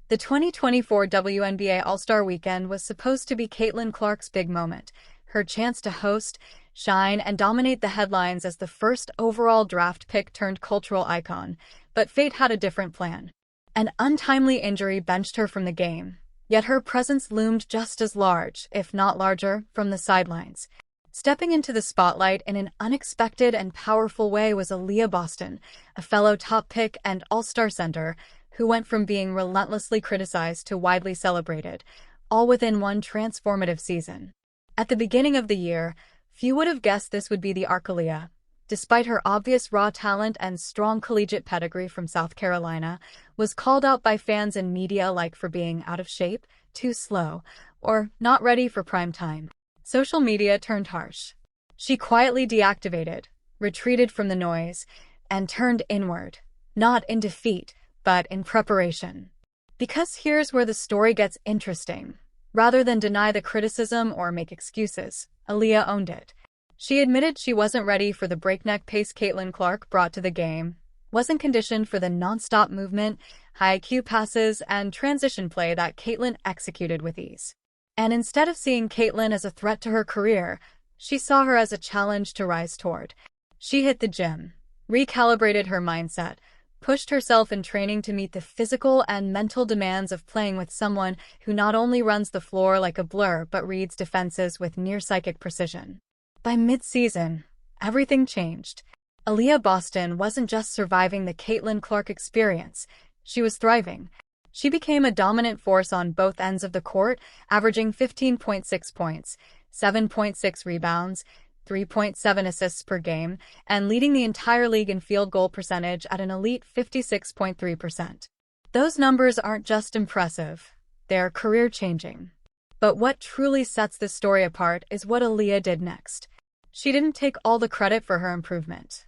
The 2024 WNBA All-Star Weekend was supposed to be Caitlin Clark's big moment, her chance to host, shine, and dominate the headlines as the first overall draft pick turned cultural icon. But fate had a different plan. An untimely injury benched her from the game, yet her presence loomed just as large, if not larger, from the sidelines. Stepping into the spotlight in an unexpected and powerful way was Aliyah Boston, a fellow top pick and all-star center, who went from being relentlessly criticized to widely celebrated, all within one transformative season. At the beginning of the year, few would have guessed this would be the arc Aliyah. Despite her obvious raw talent and strong collegiate pedigree from South Carolina, was called out by fans and media alike for being out of shape, too slow, or not ready for prime time. Social media turned harsh. She quietly deactivated, retreated from the noise, and turned inward, not in defeat, but in preparation. Because here's where the story gets interesting. Rather than deny the criticism or make excuses, Aliyah owned it. She admitted she wasn't ready for the breakneck pace Caitlin Clark brought to the game, wasn't conditioned for the non-stop movement, high IQ passes, and transition play that Caitlin executed with ease. And instead of seeing Caitlin as a threat to her career, she saw her as a challenge to rise toward. She hit the gym, recalibrated her mindset, pushed herself in training to meet the physical and mental demands of playing with someone who not only runs the floor like a blur but reads defenses with near-psychic precision. By mid-season, everything changed. Aliyah Boston wasn't just surviving the Caitlin Clark experience, she was thriving. She became a dominant force on both ends of the court, averaging 15.6 points, 7.6 rebounds, 3.7 assists per game, and leading the entire league in field goal percentage at an elite 56.3%. Those numbers aren't just impressive, they're career-changing. But what truly sets this story apart is what Aliyah did next. She didn't take all the credit for her improvement.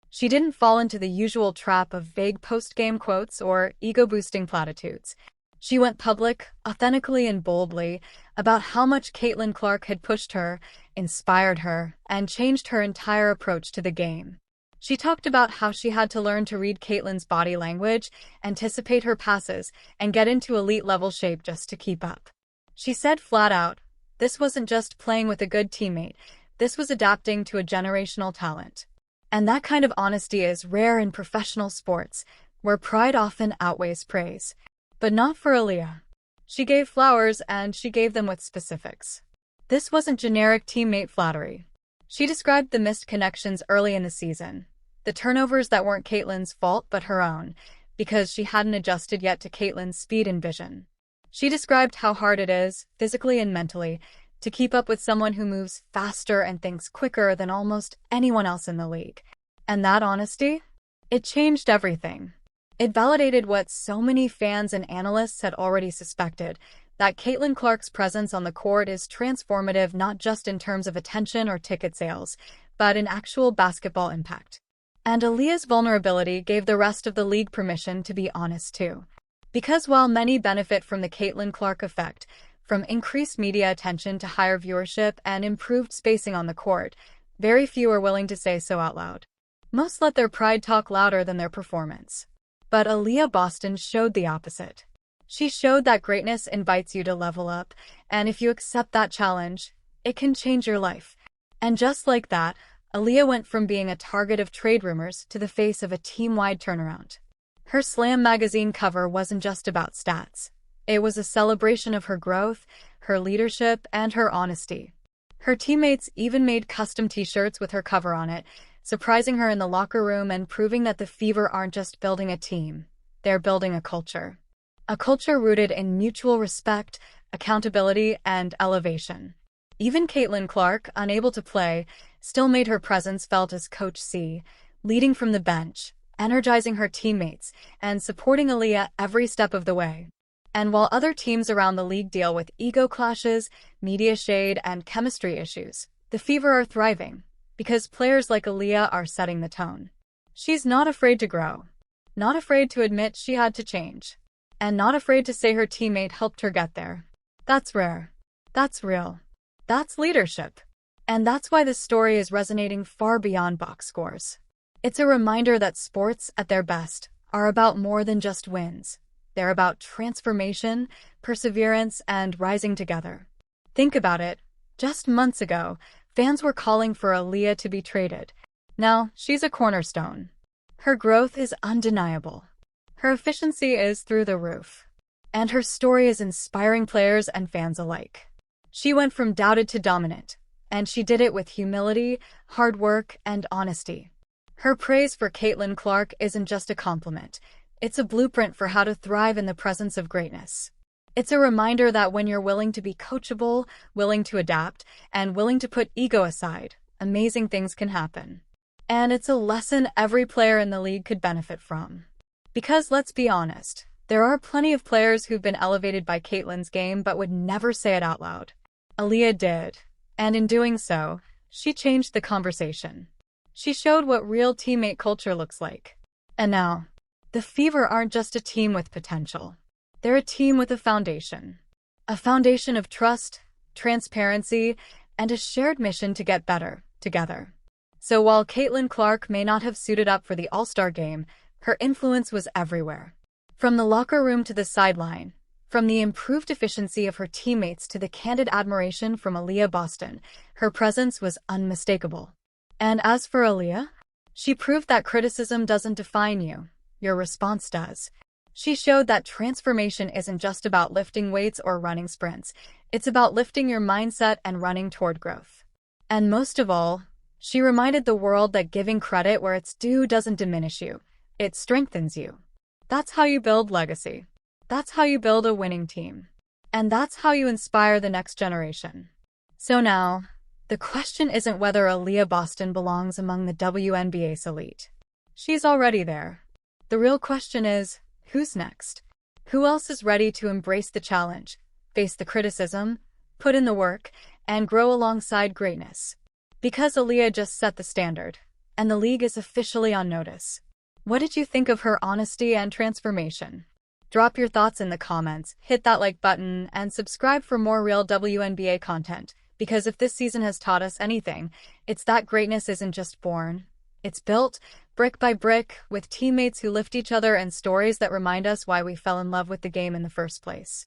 She didn't fall into the usual trap of vague post-game quotes or ego-boosting platitudes. She went public, authentically and boldly, about how much Caitlin Clark had pushed her, inspired her, and changed her entire approach to the game. She talked about how she had to learn to read Caitlin's body language, anticipate her passes, and get into elite-level shape just to keep up. She said flat out, this wasn't just playing with a good teammate, this was adapting to a generational talent. And that kind of honesty is rare in professional sports, where pride often outweighs praise. But not for Aliyah. She gave flowers, and she gave them with specifics. This wasn't generic teammate flattery. She described the missed connections early in the season, the turnovers that weren't Caitlin's fault but her own, because she hadn't adjusted yet to Caitlin's speed and vision. She described how hard it is, physically and mentally, to keep up with someone who moves faster and thinks quicker than almost anyone else in the league. And that honesty? It changed everything. It validated what so many fans and analysts had already suspected, that Caitlin Clark's presence on the court is transformative not just in terms of attention or ticket sales, but in actual basketball impact. And Aliyah's vulnerability gave the rest of the league permission to be honest too. Because while many benefit from the Caitlin Clark effect, from increased media attention to higher viewership and improved spacing on the court, very few are willing to say so out loud. Most let their pride talk louder than their performance. But Aliyah Boston showed the opposite. She showed that greatness invites you to level up, and if you accept that challenge, it can change your life. And just like that, Aliyah went from being a target of trade rumors to the face of a team-wide turnaround. Her Slam magazine cover wasn't just about stats. It was a celebration of her growth, her leadership, and her honesty. Her teammates even made custom t-shirts with her cover on it, surprising her in the locker room and proving that the Fever aren't just building a team, they're building a culture. A culture rooted in mutual respect, accountability, and elevation. Even Caitlin Clark, unable to play, still made her presence felt as Coach C, leading from the bench, energizing her teammates, and supporting Aliyah every step of the way. And while other teams around the league deal with ego clashes, media shade, and chemistry issues, the Fever are thriving, because players like Aliyah are setting the tone. She's not afraid to grow, not afraid to admit she had to change, and not afraid to say her teammate helped her get there. That's rare. That's real. That's leadership. And that's why this story is resonating far beyond box scores. It's a reminder that sports, at their best, are about more than just wins. They're about transformation, perseverance, and rising together. Think about it. Just months ago, fans were calling for Aliyah to be traded. Now, she's a cornerstone. Her growth is undeniable. Her efficiency is through the roof. And her story is inspiring players and fans alike. She went from doubted to dominant, and she did it with humility, hard work, and honesty. Her praise for Caitlin Clark isn't just a compliment. It's a blueprint for how to thrive in the presence of greatness. It's a reminder that when you're willing to be coachable, willing to adapt, and willing to put ego aside, amazing things can happen. And it's a lesson every player in the league could benefit from. Because let's be honest, there are plenty of players who've been elevated by Caitlin's game but would never say it out loud. Aliyah did, and in doing so, she changed the conversation. She showed what real teammate culture looks like. And now, the Fever aren't just a team with potential. They're a team with a foundation. A foundation of trust, transparency, and a shared mission to get better, together. So while Caitlin Clark may not have suited up for the All-Star game, her influence was everywhere. From the locker room to the sideline, from the improved efficiency of her teammates to the candid admiration from Aliyah Boston, her presence was unmistakable. And as for Aliyah, she proved that criticism doesn't define you, your response does. She showed that transformation isn't just about lifting weights or running sprints, it's about lifting your mindset and running toward growth. And most of all, she reminded the world that giving credit where it's due doesn't diminish you, it strengthens you. That's how you build legacy. That's how you build a winning team. And that's how you inspire the next generation. So now, the question isn't whether Aliyah Boston belongs among the WNBA's elite. She's already there. The real question is, who's next? Who else is ready to embrace the challenge, face the criticism, put in the work, and grow alongside greatness? Because Aliyah just set the standard, and the league is officially on notice. What did you think of her honesty and transformation? Drop your thoughts in the comments, hit that like button, and subscribe for more real WNBA content. Because if this season has taught us anything, it's that greatness isn't just born. It's built, brick by brick, with teammates who lift each other and stories that remind us why we fell in love with the game in the first place.